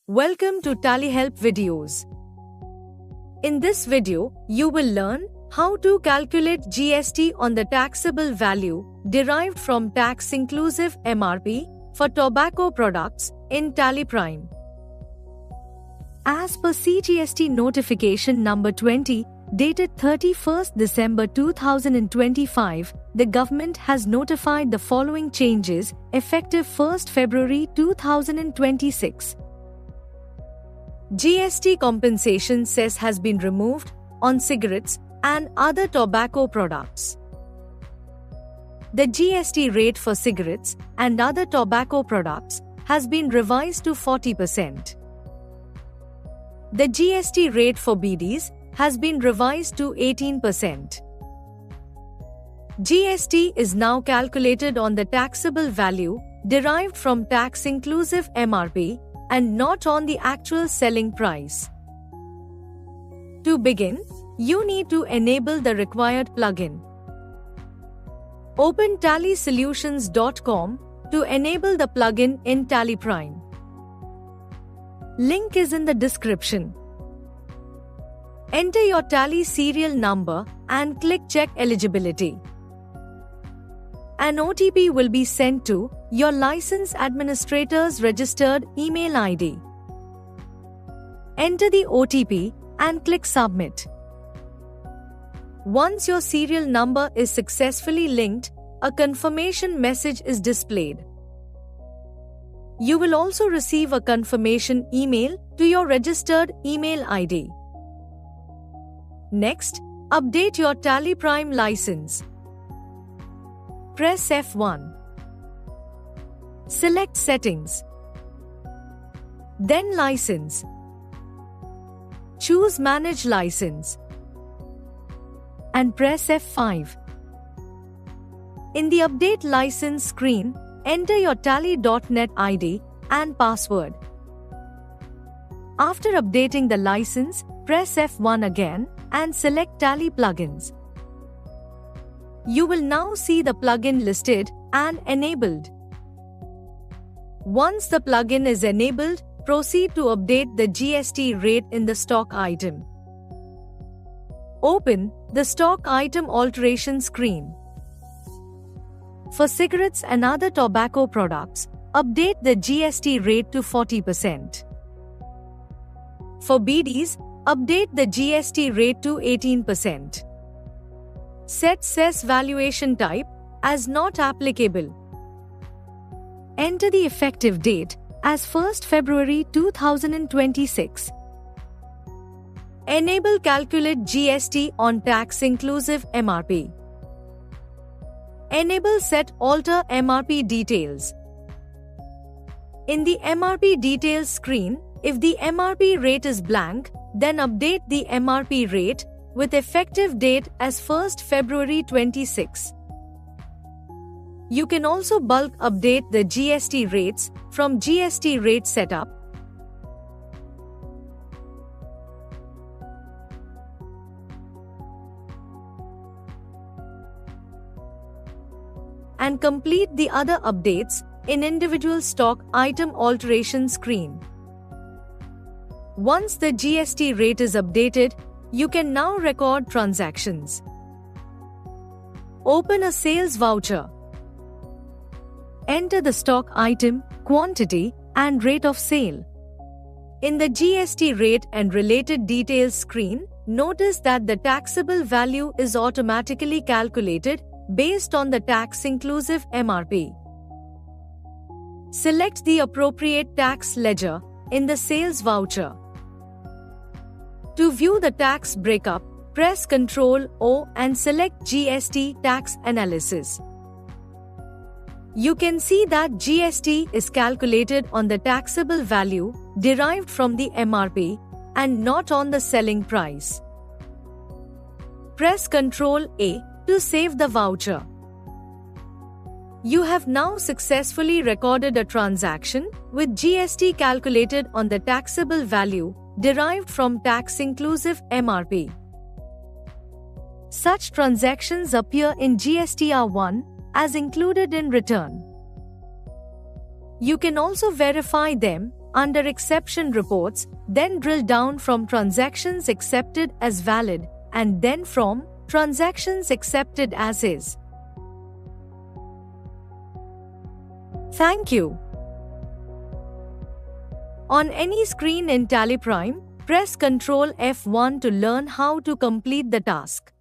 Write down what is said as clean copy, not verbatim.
Welcome to TallyHelp videos. In this video, you will learn how to calculate GST on the taxable value derived from tax-inclusive MRP for tobacco products in Tally Prime. As per CGST notification number 20, dated 31st December 2025, the government has notified the following changes effective 1st February 2026. GST compensation cess has been removed on cigarettes and other tobacco products. The GST rate for cigarettes and other tobacco products has been revised to 40%. The GST rate for BDs has been revised to 18%. GST is now calculated on the taxable value derived from tax-inclusive MRP and not on the actual selling price. To begin, you need to enable the required plugin. Open tallysolutions.com to enable the plugin in Tally Prime. Link is in the description. Enter your Tally serial number and click Check Eligibility. An OTP will be sent to your license administrator's registered email ID. Enter the OTP and click Submit. Once your serial number is successfully linked, a confirmation message is displayed. You will also receive a confirmation email to your registered email ID. Next, update your Tally Prime license. Press F1. Select Settings. Then License. Choose Manage License. And press F5. In the Update License screen, enter your Tally.net ID and password. After updating the license, press F1 again and select Tally Plugins. You will now see the plugin listed and enabled. Once the plugin is enabled, proceed to update the GST rate in the stock item. Open the stock item alteration screen. For cigarettes and other tobacco products, update the GST rate to 40%. For BDs, update the GST rate to 18%. Set cess valuation type as not applicable. Enter the effective date as 1st February 2026. Enable Calculate GST on tax-inclusive MRP. Enable Set Alter MRP Details. In the MRP Details screen, if the MRP rate is blank, then update the MRP rate with effective date as 1st February 26. You can also bulk update the GST rates from GST Rate Setup. And complete the other updates in individual stock item alteration screen. Once the GST rate is updated, you can now record transactions. Open a sales voucher. Enter the stock item, quantity, and rate of sale. In the GST rate and related details screen, notice that the taxable value is automatically calculated based on the tax-inclusive MRP. Select the appropriate tax ledger in the sales voucher. To view the tax breakup, press Ctrl-O and select GST Tax Analysis. You can see that GST is calculated on the taxable value derived from the MRP and not on the selling price. Press Ctrl-A to save the voucher. You have now successfully recorded a transaction with GST calculated on the taxable value derived from tax-inclusive MRP. Such transactions appear in GSTR1 as included in return. You can also verify them under exception reports, then drill down from transactions accepted as valid, and then from transactions accepted as is. Thank you. On any screen in TallyPrime, press Ctrl F1 to learn how to complete the task.